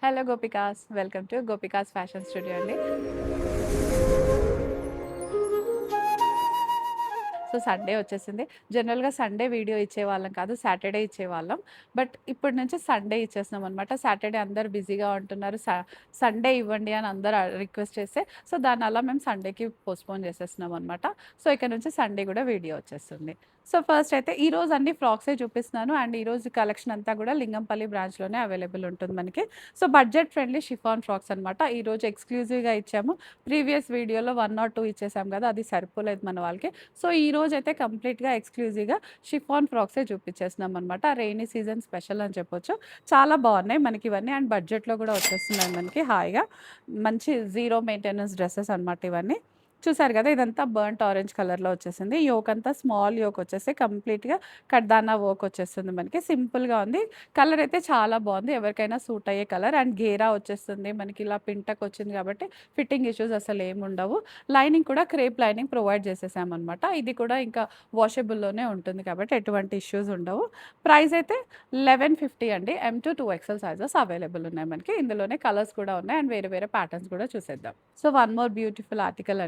Hello gopikas, welcome to gopikas fashion studio అండి. So, Sunday వచ్చేసింది. జనరల్‌గా సండే వీడియో ఇచ్చేవాళ్ళం కాదు. సాటర్డే ఇచ్చేవాళ్ళం. బట్ ఇప్పటి నుంచి సండే ఇచ్చేస్తున్నామనమాట. సాటర్డే అందరూ బిజీగా ఉంటున్నారు. సండే ఇవ్వండి అని అందరూ రిక్వెస్ట్ చేస్తే, సో, దాన్ని అలా మేము సండేకి పోస్ట్‌పోన్ చేసేస్తున్నామనమాట. సో, ఇక నుంచి సండే కూడా వీడియో వచ్చేస్తుంది. సో, ఫస్ట్ అయితే ఈరోజు అన్ని ఫ్రాక్సే చూపిస్తున్నాను. అండ్ ఈరోజు కలెక్షన్ అంతా కూడా లింగంపల్లి బ్రాంచ్‌లోనే అవైలబుల్ ఉంటుంది మనకి. So, budget friendly chiffon frocks అనమాట. ఈరోజు ఎక్స్‌క్లూజివ్‌గా ఇచ్చాము. ప్రీవియస్ వీడియోలో 1 ఆర్ 2 ఇచ్చేసాం కదా! అది సరిపోలేదు మన వాళ్ళకి. సో, ఈరోజైతే కంప్లీట్‌గా ఎక్స్‌క్లూజివ్‌గా షిఫాన్ ఫ్రాక్సే చూపించేస్తున్నామనమాట. రెయినీ సీజన్ స్పెషల్ అని చెప్పొచ్చు. చాలా బావున్నాయి మనకివన్నీ. అండ్ బడ్జెట్‌లో కూడా వచ్చేస్తున్నాయి మనకి హాయిగా. మంచి జీరో మెయింటెనెన్స్ డ్రెసెస్ అనమాట ఇవన్నీ. చూసారు గదా! ఇదంతా బర్న్ట్ ఆరెంజ్ కలర్‌లో వచ్చేసింది. యోక్ అంతా స్మాల్ యోక్ వచ్చేసి కంప్లీట్‌గా కడ్దానా వర్క్ వచ్చేస్తుంది మనకి. సింపుల్‌గా ఉంది. కలర్ అయితే చాలా బావుంది. ఎవరికైనా సూట్ అయ్యే కలర్. అండ్ గేరా వచ్చేస్తుంది. మనకి ఇలా పింటకొచ్చింది కాబట్టి ఫిట్టింగ్ ఇష్యూస్ అసలేముండవు. లైనింగ్ కూడా క్రేప్ లైనింగ్ ప్రొవైడ్ చేసేసామనమాట. ఇది కూడా ఇంకా వాషబుల్‌లోనే ఉంటుంది కాబట్టి ఎటువంటి ఇష్యూస్ ఉండవు. ప్రైస్ అయితే 1150 అండి. M-2 ఎక్సెల్ సైజెస్ అవైలబుల్ ఉన్నాయి మనకి. ఇందులోనే కలర్స్ కూడా ఉన్నాయి. అండ్ వేరే వేరే ప్యాటర్న్స్ కూడా చూసేద్దాం. So, one more beautiful article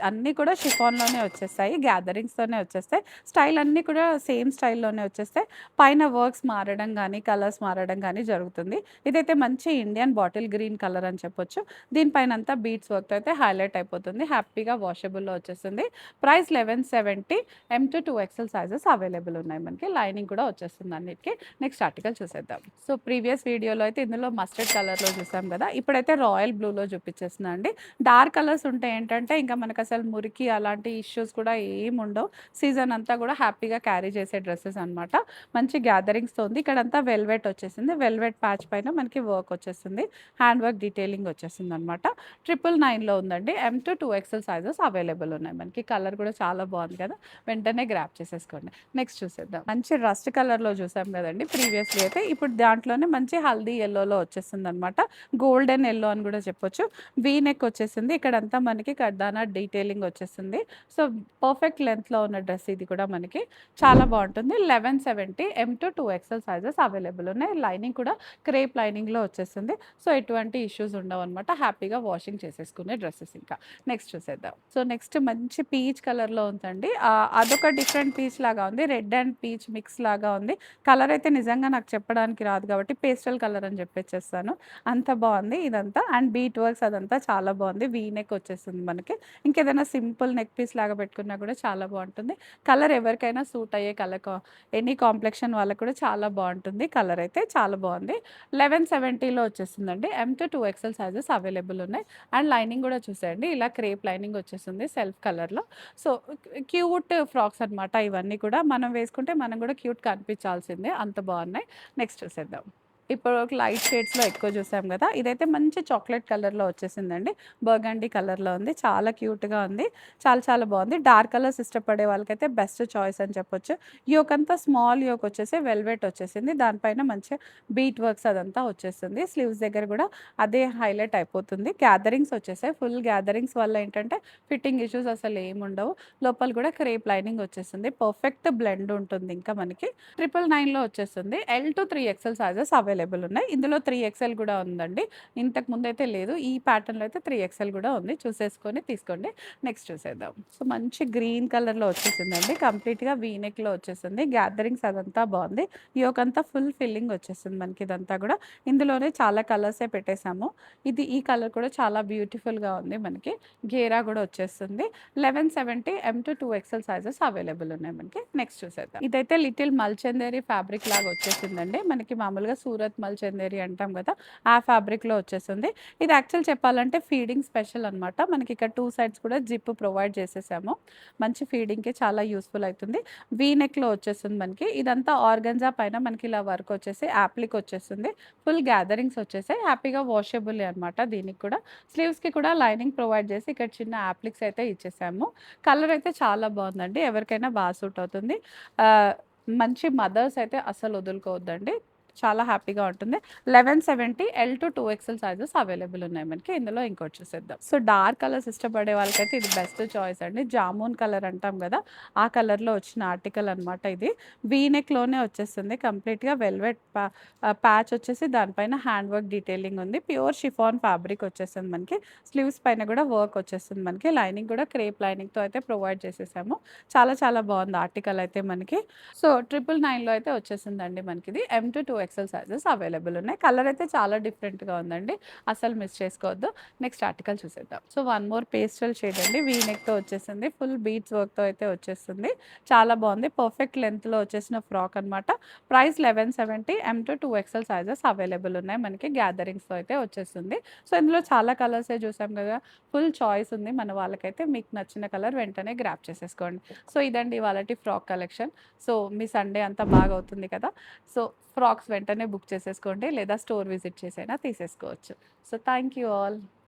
అన్నీ కూడా షిఫాన్‌లోనే వచ్చేస్తాయి. గ్యాదరింగ్స్‌తోనే వచ్చేస్తాయి. స్టైల్ అన్నీ కూడా సేమ్ స్టైల్‌లోనే వచ్చేస్తాయి. పైన వర్క్స్ మారడం గానీ, కలర్స్ మారడం గానీ జరుగుతుంది. ఇదైతే మంచి ఇండియన్ బాటిల్ గ్రీన్ కలర్ అని చెప్పొచ్చు. దీనిపైనంతా బీడ్స్ వర్క్‌తో అయితే హైలైట్ అయిపోతుంది. హ్యాపీగా వాషబుల్‌లో వచ్చేస్తుంది. Price 1170. M-2 XL sizes available ఉన్నాయి మనకి. లైనింగ్ కూడా వచ్చేస్తుంది అన్నిటికి. నెక్స్ట్ ఆర్టికల్ చూసేద్దాం. సో, ప్రీవియస్ వీడియోలో అయితే ఇందులో మస్టర్డ్ కలర్‌లో చూసాం గదా! ఇప్పుడైతే రాయల్ బ్లూలో చూపించేస్తున్నా అండి. డార్క్ కలర్స్ ఉంటే ఏంటంటే, ఇంకా మనకసలు మురికి అలాంటి ఇష్యూస్ కూడా ఏముండవు. సీజన్ అంతా కూడా హ్యాపీగా క్యారీ చేసే డ్రెసెస్ అనమాట. మంచి గ్యాదరింగ్స్‌తో ఉంది. ఇక్కడంతా వెల్వెట్ వచ్చేసింది. వెల్వెట్ ప్యాచ్ పైన మనకి వర్క్ వచ్చేసింది. హ్యాండ్ వర్క్ డీటెయిలింగ్ వచ్చేసిందనమాట. 999లో ఉందండి. M-2 ఎక్సెల్ సైజెస్ అవైలబుల్ ఉన్నాయి మనకి. కలర్ కూడా చాలా బాగుంది కదా! వెంటనే గ్రాబ్ చేసేసుకోండి. నెక్స్ట్ చూసేద్దాం. మంచి రస్ట్ కలర్‌లో చూసాం కదండీ ప్రీవియస్‌లీ అయితే. ఇప్పుడు దాంట్లోనే మంచి హల్దీ యెల్లోలో వచ్చేసిందనమాట. గోల్డెన్ యెల్లో అని కూడా చెప్పొచ్చు. వీ నెక్ వచ్చేసింది. ఇక్కడంతా మనకి కడ్దానా డీటెయిలింగ్ వచ్చేసింది. సో, పర్ఫెక్ట్ లెంగ్త్‌లో ఉన్న డ్రెస్ ఇది కూడా మనకి. చాలా బావుంటుంది. 1170. M-2 ఎక్సెల్ సైజెస్ అవైలబుల్ ఉన్నాయి. లైనింగ్ కూడా క్రేప్ లైనింగ్‌లో వచ్చేసింది. సో, ఎటువంటి ఇష్యూస్ ఉండవనమాట. హ్యాపీగా వాషింగ్ చేసేసుకునే డ్రెసెస్ ఇంకా. నెక్స్ట్ చూసేద్దాం. సో, నెక్స్ట్ మంచి పీచ్ కలర్‌లో ఉందండి. అదొక డిఫరెంట్ పీచ్ లాగా ఉంది. రెడ్ అండ్ పీచ్ మిక్స్ లాగా ఉంది. కలర్ అయితే నిజంగా నాకు చెప్పడానికి రాదు కాబట్టి పేస్టల్ కలర్ అని చెప్పేచేస్తాను. అంత బావుంది ఇదంతా. అండ్ బీట్ వర్క్స్ అదంతా చాలా బావుంది. వీ నెక్ వచ్చేసింది మనకి. ఇంకేదైనా సింపుల్ నెక్ పీస్ లాగా పెట్టుకున్నా కూడా చాలా బావుంటుంది. కలర్ ఎవరికైనా సూట్ అయ్యే కలర్ ఎనీ కాంప్లెక్షన్ వాళ్ళకి కూడా చాలా బావుంటుంది. కలర్ అయితే చాలా బావుంది. 1170లో వచ్చేసిందండి. M-2 ఎక్సెల్ సైజెస్ అవైలబుల్ ఉన్నాయి. అండ్ లైనింగ్ కూడా చూసేయండి. ఇలా క్రేప్ లైనింగ్ వచ్చేసింది సెల్ఫ్ కలర్‌లో. సో, క్యూట్ ఫ్రాక్స్ అనమాట ఇవన్నీ కూడా. మనం వేసుకుంటే మనం కూడా క్యూట్ కనిపించాల్సిందే. అంత బావున్నాయి. నెక్స్ట్ చూసేద్దాం. ఇప్పుడు లైట్ షేడ్స్‌లో ఎక్కువ చూసాం గదా! ఇదైతే మంచి చాక్లేట్ కలర్‌లో వచ్చేసిందండి. బర్గండీ కలర్‌లో ఉంది. చాలా క్యూట్‌గా ఉంది. చాలా చాలా బావుంది. డార్క్ కలర్స్ ఇష్టపడే వాళ్ళకైతే బెస్ట్ చాయిస్ అని చెప్పొచ్చు. యోక్ అంతా స్మాల్ యోక్ వచ్చేసి వెల్వెట్ వచ్చేసింది. దానిపైన మంచిగా బీట్ వర్క్స్ అదంతా వచ్చేసింది. స్లీవ్స్ దగ్గర గూడా అదే హైలైట్ అయిపోతుంది. గ్యాదరింగ్స్ వచ్చేసాయి. ఫుల్ గ్యాదరింగ్స్ వల్ల ఏంటంటే ఫిట్టింగ్ ఇష్యూస్ అసలు ఏముండవు. లోపల కూడా క్రేప్ లైనింగ్ వచ్చేసింది. పర్ఫెక్ట్ బ్లెండ్ ఉంటుంది ఇంకా మనకి. 999లో వచ్చేస్తుంది. L-3 ఎక్సెల్ సైజెస్ అవైలబుల్ ఉన్నాయి. ఇందులో 3 ఎక్సెల్ కూడా ఉందండి. ఇంతకు ముందైతే లేదు. ఈ ప్యాటర్న్‌లో అయితే 3 ఎక్సెల్ కూడా ఉంది. చూసేసుకొని తీసుకోండి. నెక్స్ట్ చూసేద్దాం. సో, మంచి గ్రీన్ కలర్‌లో వచ్చేసిందండి. కంప్లీట్‌గా వీ నెక్‌లో వచ్చేసింది. గ్యాదరింగ్స్ అదంతా బావుంది. యోక్ అంతా ఫుల్ ఫిల్లింగ్ వచ్చేసింది మనకి ఇదంతా కూడా. ఇందులోనే చాలా కలర్సే పెట్టేసాము. ఈ కలర్ కూడా చాలా బ్యూటిఫుల్‌గా ఉంది మనకి. ఘేరా కూడా వచ్చేస్తుంది. 1170. M-2 ఎక్సెల్ సైజెస్ అవైలబుల్ ఉన్నాయి మనకి. నెక్స్ట్ చూసేద్దాం. ఇదైతే లిటిల్ మల్చందేరి ఫ్యాబ్రిక్ లాగా వచ్చేసిందండి. మనకి మామూలుగా సూరత్ మల్చందేరి అంటాం కదా! ఆ ఫ్యాబ్రిక్‌లో వచ్చేసింది. ఇది యాక్చువల్ చెప్పాలంటే ఫీడింగ్ స్పెషల్ అనమాట. మనకి ఇక్కడ 2 సైడ్స్ కూడా జిప్ ప్రొవైడ్ చేసేసాము. మంచి ఫీడింగ్‌కి చాలా యూజ్‌ఫుల్ అయితుంది. వీ నెక్‌లో వచ్చేస్తుంది మనకి. ఇదంతా ఆర్గంజా పైన మనకి ఇలా వర్క్ వచ్చేసి యాప్లిక్ వచ్చేస్తుంది. ఫుల్ గ్యాదరింగ్స్ వచ్చేసాయి. హ్యాపీగా వాషబులే అనమాట దీనికి కూడా. స్లీవ్స్‌కి కూడా లైనింగ్ ప్రొవైడ్ చేసి ఇక్కడ చిన్న యాప్లిక్స్ అయితే ఇచ్చేసాము. కలర్ అయితే చాలా బావుందండి. ఎవరికైనా సూట్ అవుతుంది. మంచి మదర్స్ అయితే అస్సలు వదులుకోవద్దండి. చాలా హ్యాపీగా ఉంటుంది. 1170 L to 2XL sizes available ఉన్నాయి మనకి. ఇందులో ఇంకోటి చూసేద్దాం. సో డార్క్ కలర్స్ ఇష్టపడే వాళ్ళకైతే ఇది బెస్ట్ చాయిస్ అండి. జామున్ కలర్ అంటాం కదా, ఆ కలర్లో వచ్చిన ఆర్టికల్ అనమాట ఇది. వీ నెక్లోనే వచ్చేస్తుంది కంప్లీట్గా. వెల్వెట్ ప్యాచ్ వచ్చేసి దానిపైన హ్యాండ్ వర్క్ డీటెయిలింగ్ ఉంది. ప్యూర్ షిఫాన్ ఫ్యాబ్రిక్ వచ్చేస్తుంది మనకి. స్లీవ్స్ పైన కూడా వర్క్ వచ్చేస్తుంది మనకి. లైనింగ్ కూడా క్రేప్ లైనింగ్తో అయితే ప్రొవైడ్ చేసేసాము. చాలా చాలా బాగుంది ఆర్టికల్ అయితే మనకి. సో 999లో అయితే వచ్చేసిందండి మనకి. ఇది M to 2XL sizes available ఉన్నాయి. కలర్ అయితే చాలా డిఫరెంట్గా ఉందండి, అసలు మిస్ చేసుకోవద్దు. నెక్స్ట్ ఆర్టికల్ చూసేద్దాం. So one more pastel shade అండి, వీ నెక్తో వచ్చేసింది. ఫుల్ బీట్స్ వర్క్తో అయితే వచ్చేస్తుంది. చాలా బాగుంది. పర్ఫెక్ట్ లెంత్లో వచ్చేసిన ఫ్రాక్ అనమాట. Price 1170. M to 2XL sizes available ఉన్నాయి మనకి. గ్యాదరింగ్స్తో అయితే వచ్చేస్తుంది. సో ఇందులో చాలా కలర్సే చూసాం కదా, ఫుల్ చాయిస్ ఉంది మన వాళ్ళకైతే. మీకు నచ్చిన కలర్ వెంటనే గ్రాప్ చేసేసుకోండి. సో ఇదండి ఇవాళటి ఫ్రాక్ కలెక్షన్. సో మీ సండే అంతా బాగా అవుతుంది కదా. సో ఫ్రాక్స్ వెంటనే బుక్ చేసేసుకోండి, లేదా స్టోర్ విజిట్ చేసైనా తీసేసుకోవచ్చు. So thank you all.